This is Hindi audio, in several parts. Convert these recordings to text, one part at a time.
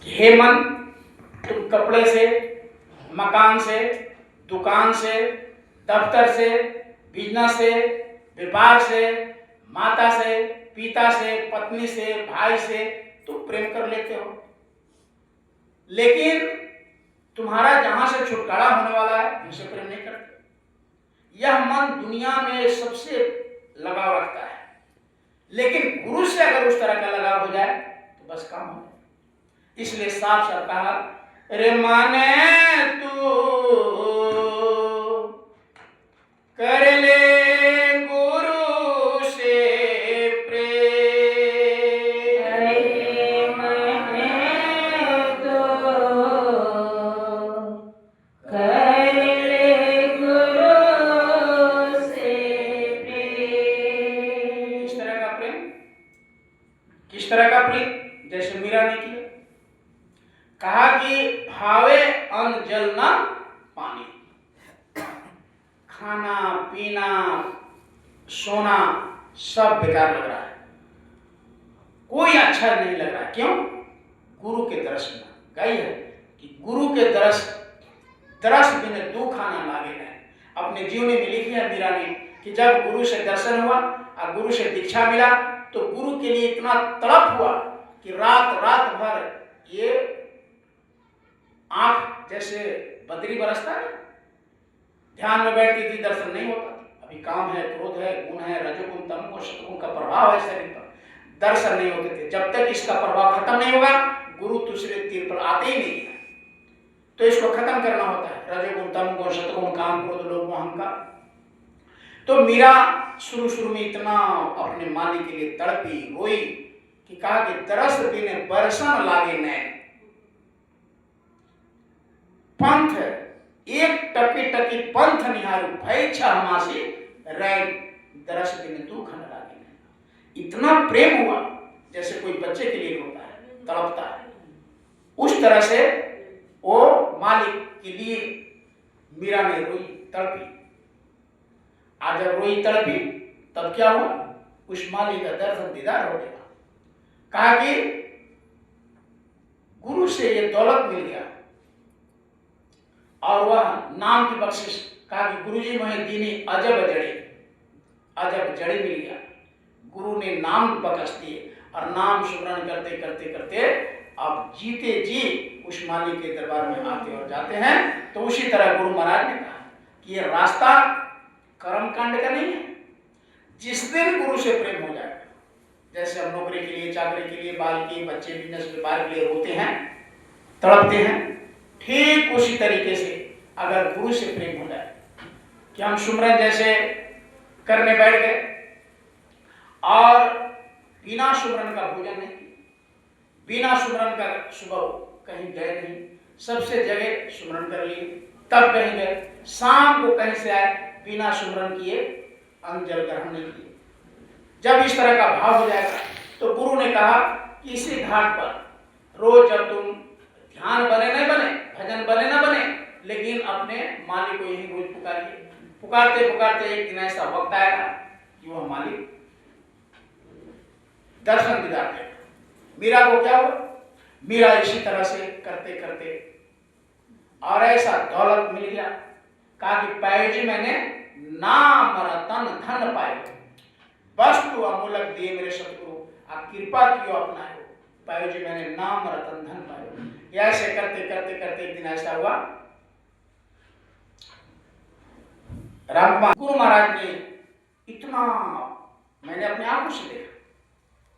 हे मन, तुम कपड़े से, मकान से, दुकान से, दफ्तर से, बिजनेस से, व्यापार से, माता से, पिता से, पत्नी से, भाई से तुम प्रेम कर लेते हो, लेकिन तुम्हारा जहां से छुटकारा होने वाला है उनसे प्रेम नहीं करते। यह मन दुनिया में सबसे लगाव रखता है, लेकिन गुरु से अगर उस तरह का लगाव हो जाए तो बस काम हो जाए। इसलिए साफ साफ कहा, रे माने तू कर ले गुरु से प्रेम, रे माने तू कर ले गुरु से प्रेम। किस तरह का प्रेम? किस तरह का प्रेम? जैसे मीरा ने किया, कहा कि भावे अन्न जल न पानी, खाना पीना सोना सब बेकार लग रहा है, कोई अच्छा नहीं लग रहा है। क्यों? गुरु के दर्श में गई है कि गुरु के दर्श बिना दो खाना लागे नहीं। अपने जीवनी में लिखी है मीरा ने कि जब गुरु से दर्शन हुआ और गुरु से दीक्षा मिला तो गुरु के लिए इतना तड़प हुआ कि रात रात भर ये आंख जैसे बदरी बरसता है, ध्यान में बैठती थी, दर्शन नहीं होता। अभी काम है, क्रोध है, गुण है, रजोगुण तमोगुण सतोगुण का प्रभाव है शरीर पर, दर्शन नहीं होते थे। जब तक इसका प्रभाव खत्म नहीं होगा गुरु दूसरे तीर पर आते ही नहीं है। तो इसको खत्म करना होता है, रजोगुण तमोगुण सतोगुण काम क्रोध लोभ मोह अहंकार। तो मीरा शुरू में इतना अपने मालिक के लिए तड़पी रोई कि कहा कि तरस बिने बरसन लागे नैन, पंथ एक टकी टकी पंथ निहारू भय इच्छा हमासी रैन दरस बिने दुख न लागे नैन। इतना प्रेम हुआ जैसे कोई बच्चे के लिए होता है, तड़पता है, उस तरह से वो मालिक के लिए मीरा ने रोई, तड़पी। आज जब रोई तड़पी तब क्या हुआ? उस मालिक का दर्शन दीदार हो गया। कहा कि गुरु से ये दौलत मिल गया और वह नाम की बख्शिश। कहा कि गुरु जी मोहे दीनी अजब जड़ी मिल गया। गुरु ने नाम बख्श दिए और नाम सुमरन करते करते करते अब जीते जी उस मालिक के दरबार में आते और जाते हैं। तो उसी तरह गुरु महाराज ने कहा कि ये रास्ता कर्म कांड का नहीं है। जिस दिन गुरु से प्रेम हो जाएगा, जैसे हम नौकरी के लिए, चाकरी के लिए, बाल के बच्चे बिजनेस व्यापार के लिए रोते हैं, तड़पते हैं, ठीक उसी तरीके से अगर गुरु से प्रेम हो जाए कि हम सुमरन जैसे करने बैठ गए और बिना सुमरन का भोजन नहीं, बिना सुमरन का सुबह कहीं गए नहीं, सबसे जगह सुमरन कर लिए, तब कहीं गए, शाम को कहीं से आए, बिना सुमरन किए अन्न जल ग्रहण नहीं किए। जब इस तरह का भाव हो जाएगा तो गुरु ने कहा कि इसी घाट पर रोज जब तुम ध्यान बने नहीं बने, भजन बने ना बने, लेकिन अपने मालिक को यही रोज पुकारिए। पुकारते पुकारते एक दिन ऐसा वक्त आएगा कि वह मालिक दर्शन दीदार देगा। मीरा को क्या हुआ? मीरा इसी तरह से करते करते और ऐसा दौलत मिल गया। कहा कि पायो जी मैंने नाम रतन धन पायो, वस्तु अमूलक दिए मेरे सतगुरु, आप कृपा कियो अपनायो, पायो जी मैंने नाम रतन धन पायो। ऐसे करते करते करते एक दिन ऐसा हुआ, रामकुमार गुरु महाराज ने इतना, मैंने अपने आंखों से देखा,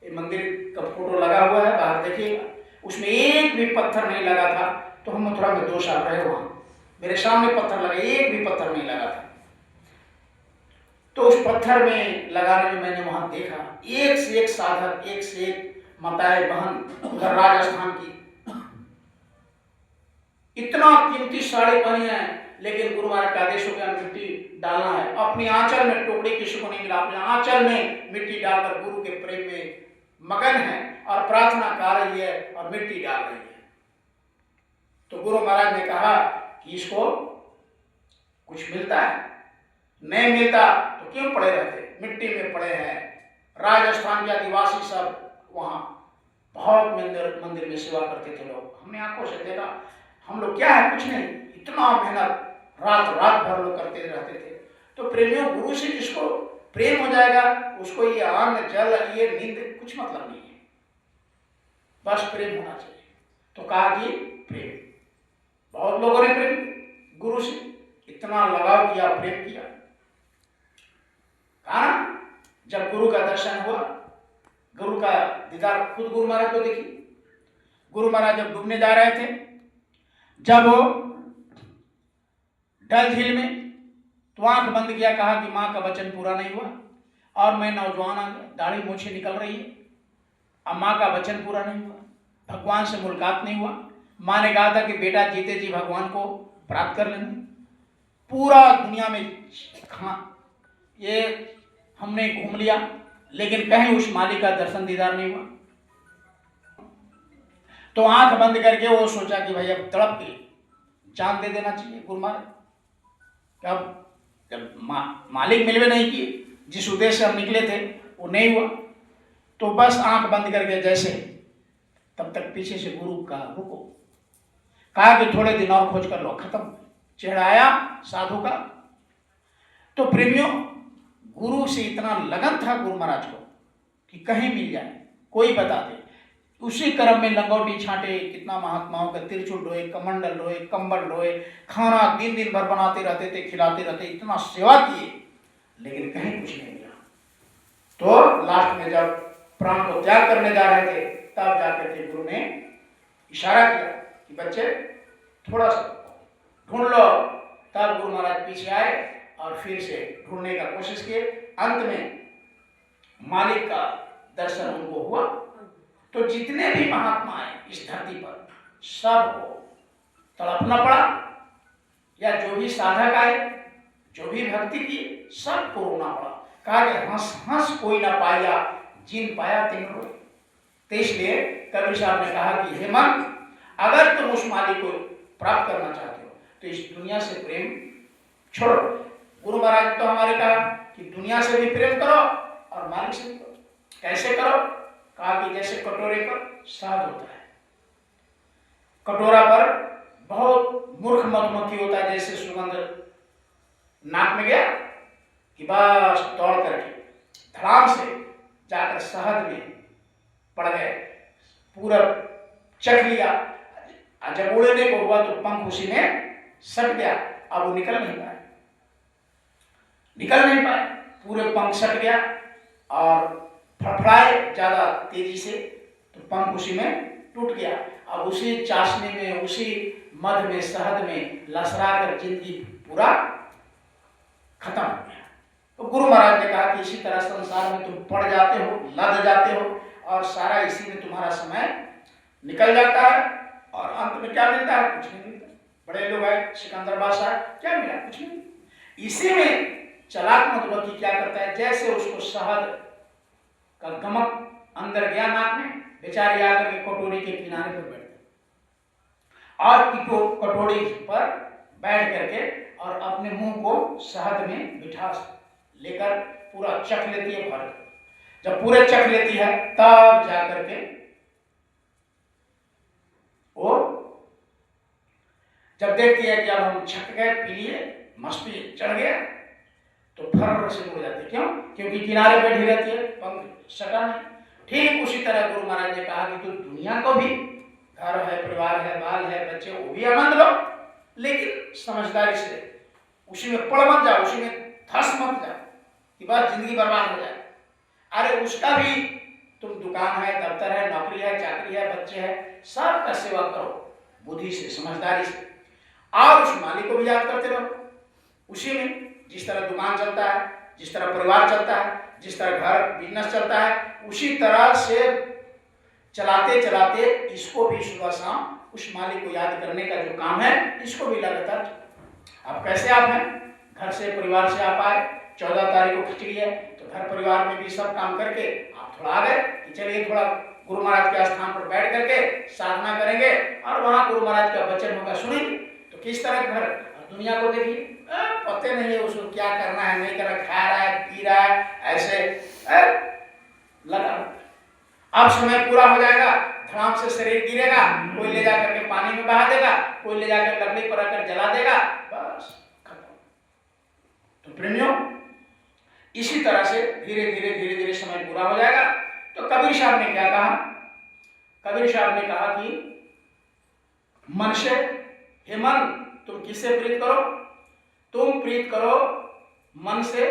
ये मंदिर का फोटो लगा हुआ है बाहर देखिएगा, उसमें एक भी पत्थर नहीं लगा था। तो हम मथुरा में 2 साल रहे, वहां मेरे सामने पत्थर लगा, एक भी पत्थर नहीं लगा था। तो उस पत्थर में लगाने में मैंने वहां देखा एक से एक साधक, एक से एक माताएं बहन, उधर राजस्थान की इतना कीमती साड़ी पहनी है, लेकिन गुरु महाराज का आदेश हो गया मिट्टी डालना है। अपनी आंचल में, टोकरी किसी को नहीं मिला, अपने आंचल में मिट्टी डालकर गुरु के प्रेम में मगन है और प्रार्थना कर रही है और मिट्टी डाल रही है। तो गुरु महाराज ने कहा कि इसको कुछ मिलता है, नहीं मिलता तो क्यों पड़े रहते, मिट्टी में पड़े हैं। राजस्थान के आदिवासी सब वहां बहुत मंदिर मंदिर में सेवा करते थे लोग, हमने आंखों से देखा। हम लोग क्या है, कुछ नहीं, इतना मेहनत रात रात भर लोग करते रहते थे। तो प्रेमियों, गुरु से जिसको प्रेम हो जाएगा उसको ये अन्न जल ये नींद कुछ मतलब नहीं है, बस प्रेम होना चाहिए। तो कहा कि प्रेम, बहुत लोगों ने प्रेम गुरु से इतना लगाव किया, प्रेम किया। कारण जब गुरु का दर्शन हुआ, गुरु का दीदार, खुद गुरु महाराज को देखिए, गुरु महाराज जब डूबने जा रहे थे, जब वो डल झील में, तो आंख बंद किया, कहा कि माँ का वचन पूरा नहीं हुआ और मैं नौजवान आ गया, दाढ़ी मूछें निकल रही है, अब माँ का वचन पूरा नहीं हुआ, भगवान से मुलाकात नहीं हुआ। माँ ने कहा था कि बेटा जीते जी भगवान को प्राप्त कर लेना। पूरा दुनिया में ये हमने घूम लिया, लेकिन कहीं उस मालिक का दर्शन दीदार नहीं हुआ। तो आंख बंद करके वो सोचा कि भाई अब तड़प के जान दे देना चाहिए गुरु महाराज। कब जब मालिक मिलवे नहीं किए, जिस उद्देश्य से हम निकले थे वो नहीं हुआ, तो बस आंख बंद करके जैसे, तब तक पीछे से गुरु का रुको, कहा कि थोड़े दिन और खोज कर लो, खत्म। चेहरा आया साधु का। तो प्रेमियों, गुरु से इतना लगन था गुरु महाराज को कि कहीं मिल जाए, कोई बता दे। उसी क्रम में लंगोटी छाटे, कितना महात्माओं का तिरछुल ढोए, कमंडल ढोए, कंबल ढोए, खाना दिन दिन भर बनाते रहते थे, खिलाते रहते, इतना सेवा किए, लेकिन कहीं कुछ नहीं मिला। तो लास्ट में जब प्राण को त्याग करने जा रहे थे, तब जाकर के गुरु ने इशारा किया कि बच्चे थोड़ा सा ढूंढ लो। तब गुरु महाराज पीछे आए और फिर से ढूंढने का कोशिश किए। अंत में मालिक का दर्शन उनको हुआ। तो जितने भी महात्मा आए इस धरती पर, सबको तड़पना पड़ा, या जो भी साधक आए, जो भी भक्ति की, सबको रोना पड़ा। कहा कि हंस हंस कोई ना पाया, जिन पाया तिन रोए। तो इसलिए कबीर साहब ने कहा कि हे मन, अगर तुम उस मालिक को प्राप्त करना चाहते हो तो इस दुनिया से प्रेम छोड़ो। गुरु महाराज तो हमारे कहा कि दुनिया से भी प्रेम करो और मालिक से भी करो। कैसे करो? कहा कि जैसे कटोरे पर शहद होता है, कटोरा पर बहुत मूर्ख मधुमक्खी होता है, जैसे सुगंध नाक में गया कि बस दौड़ करके धड़ाम से जाकर शहद में पड़ गए, पूरा चख लिया। जब उड़ने को हुआ तो पंख उसी में सट गया, अब वो निकल नहीं पाए, पूरे पंख सट गया और फड़फड़ाए ज्यादा तेजी से, तो पंख उसी में टूट गया। अब उसी चाशनी में, उसी मध में, शहद में लसरा कर जिंदगी पूरा खत्म हो गया। तो गुरु महाराज ने कहा कि इसी तरह संसार में तुम पड़ जाते हो, लद जाते हो, और सारा इसी में तुम्हारा समय निकल जाता है, और अंत में क्या मिलता है? कुछ नहीं मिलता। बड़े लोग आए, सिकंदर बादशाह, क्या मिला? कुछ नहीं। इसी में चालाक मधुमक्खी क्या करता है, जैसे उसको शहद का गमक अंदर गया नाक में, बेचारी आकर के कटोरी के किनारे पर बैठ गई और कटोरी पर बैठ करके और अपने मुंह को शहद में मिठास लेकर पूरा चख लेती है भर। जब पूरे चख लेती है तब जाकर के वो जब देखती है कि अब हम छक गए, पी लिए, मस्ती चढ़ गया, तो फर से उड़ जाती है। क्यों? क्योंकि किनारे बैठी रहती है, पंख सटा नहीं। ठीक उसी तरह गुरु महाराज ने कहा कि तुम दुनिया को भी, घर है, परिवार है, बाल है, बच्चे, वो भी आनंद लो, लेकिन समझदारी से उसी में पड़ मत जाओ, उसी में धस मत जाओ कि बस जिंदगी बर्बाद हो जाए। अरे उसका भी तुम, दुकान है, दफ्तर है, नौकरी है, चाकरी है, बच्चे हैं, सबका सेवा करो बुद्धि से, समझदारी से, और उस मालिक को भी याद करते रहो। उसी में जिस तरह दुकान चलता है, जिस तरह परिवार चलता है, जिस तरह घर बिजनेस चलता है, उसी तरह से चलाते चलाते इसको भी सुबह शाम उस मालिक को याद करने का जो काम है, इसको भी लगातार। अब कैसे आप हैं, घर से, परिवार से आप आए, 14 तारीख को खिचड़ी है, तो घर परिवार में भी सब काम करके आप थोड़ा आ गए कि चलिए थोड़ा गुरु महाराज के स्थान पर बैठ करके साधना करेंगे और वहां गुरु महाराज का वचन होगा सुनेंगे। तो किस तरह घर और दुनिया को देखिए, पता नहीं है उसको क्या करना है, नहीं करना, खा रहा है, पी रहा है, ऐसे लगा। अब समय पूरा हो जाएगा, धड़ाम से शरीर गिरेगा, कोई ले जाकर के पानी में बहा देगा, कोई ले जाकर लकड़ी पर रखकर जला देगा, बस खत्म। तो प्रेमियों, इसी तरह से धीरे धीरे समय पूरा हो जाएगा। तो कबीर साहब ने क्या कहा? कबीर साहब ने कहा कि मन से, हे मन, तुम किससे प्रीत करो? तुम प्रीत करो मन से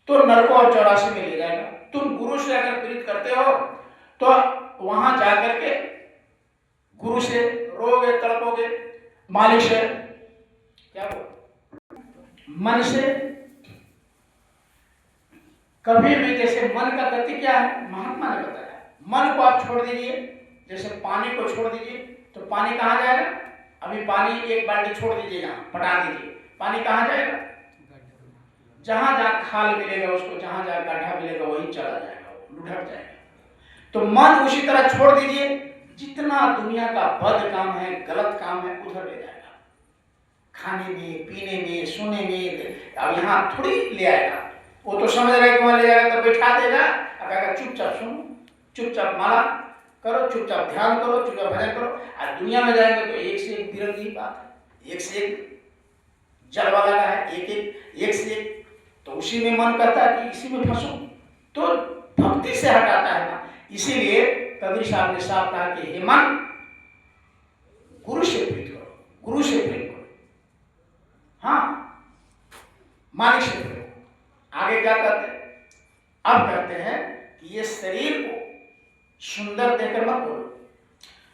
तो नरक और 84 में ले जाएगा। तुम गुरु से अगर प्रीत करते हो तो वहां जाकर के गुरु से रोगे, तड़पोगे, मालिक से क्या बोल, मन से कभी भी, जैसे मन का गति क्या है महात्मा ने बताया, मन को आप छोड़ दीजिए, जैसे पानी को छोड़ दीजिए तो पानी कहाँ जाएगा? अभी पानी एक बाल्टी छोड़ दीजिए, यहाँ पटा दीजिए, पानी कहाँ जाएगा? जहां जहां खाल मिलेगा उसको, जहां जहां गड्ढा मिलेगा वहीं चला जाएगा, वो लुढ़क जाएगा। तो मन उसी तरह छोड़ दीजिए, जितना दुनिया का बद काम है, गलत काम है, उधर ले जाएगा, खाने में, पीने में, सोने में। अब यहाँ थोड़ी ले आएगा, वो तो समझ रहा है कि वहां ले जाएगा तो बैठा देगा, अब कहेगा चुपचाप सुनो, चुपचाप माला करो, चुपचाप ध्यान करो, चुपचाप भजन करो। और दुनिया में जाएंगे तो एक से एक विरोधी बात है, एक से एक जलवा लगा है, एक से एक, तो उसी में मन करता है कि इसी में फंसो, तो भक्ति से हटाता है ना। इसीलिए कबीर साहब ने साफ कहा कि हे मन, गुरु से प्रीत करो, गुरु से प्रेम करो, हाँ, मालिक से प्रेम करो। आगे क्या कहते हैं? अब कहते हैं कि ये शरीर को सुंदर देखकर मत बोलो,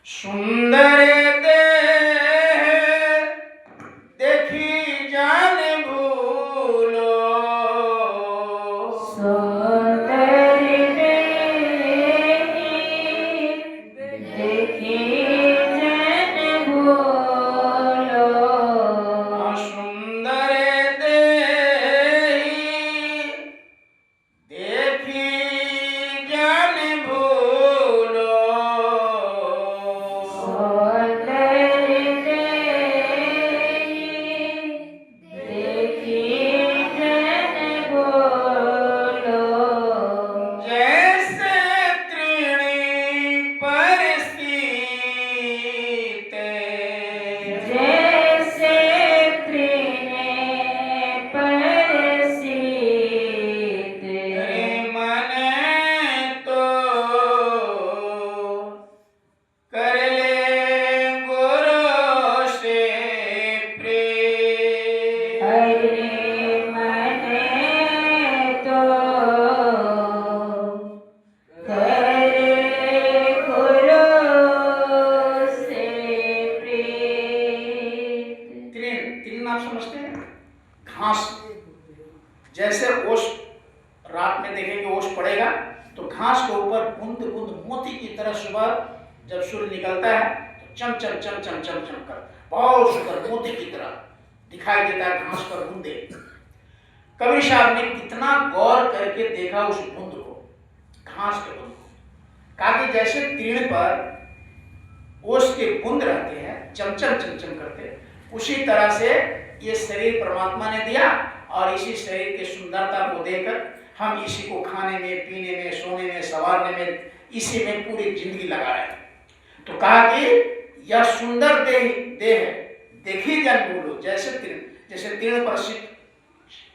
सुंदर देह देखी जान भूलो, सुंदर देह देखी जान भूलो, सुंदर देह देखी जान भूलो, सुंदर देह देखी जान भूलो, जैसे त्रिणी पर स्थित, जैसे तृणे पर स्थित, मन तो कर ले गुरु से प्रेम। हरे मन तो कर गुरु से प्रीत। तीन आप समझते हैं? घास, जैसे ओस, रात में देखेंगे ओस पड़ेगा तो घास के ऊपर बूंद बूंद मोती की तरह सुबह जब सूर्य निकलता है तो चम चम चम चम चम चम कर बहुत सुंदर मोती की तरह दिखाई देता है घास पर बूंदे। कबीर साहब ने कितना गौर करके देखा उस बूंद को, घास के बूंद को, कहा कि जैसे तीर्ण पर ओस के बूंद रहते हैं चमचम चमचम करते, उसी तरह से ये शरीर परमात्मा ने दिया और इसी शरीर की सुंदरता को देखकर हम इसी को खाने में, पीने में, सोने में, संवारने में, इसी में पूरी जिंदगी लगा रहे हैं। तो कहा कि यह सुंदर देह है, देखी जन भूलो, जैसे तीर्ण पर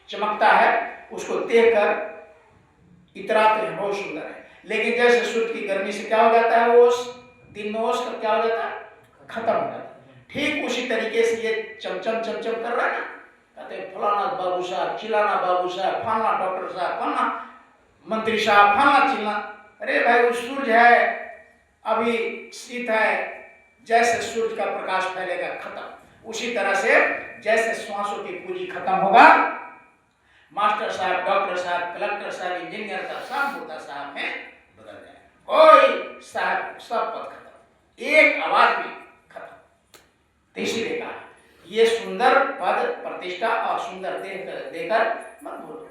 चमकता है उसको देखकर इतराते हैं बहुत सुंदर है, लेकिन जैसे सूर्य की गर्मी से क्या हो जाता है, ओस दिन में ओस का क्या हो जाता है, खत्म हो जाता है। ठीक उसी तरीके से ये चमचम चमचम कर रहा है ना, कहते हैं फलाना बाबू साहब, चिलाना बाबू साहब, फलाना डॉक्टर साहब, फलाना मंत्री साहब, फलाना चिल्ला। अरे भाई वो सूर्य है, अभी शीत है, जैसे सूर्य का प्रकाश फैलेगा खत्म। उसी तरह से जैसे श्वासों की पूंजी खत्म होगा, मास्टर साहब, डॉक्टर साहब, कलेक्टर साहब, इंजीनियर साहब, सब होता साहब में बदल जाए, कोई साहब सब पद खत्म, एक आवाज में खत्म। तो इसीलिए कहा ये सुंदर पद प्रतिष्ठा और सुंदर देह देकर मत बोलो।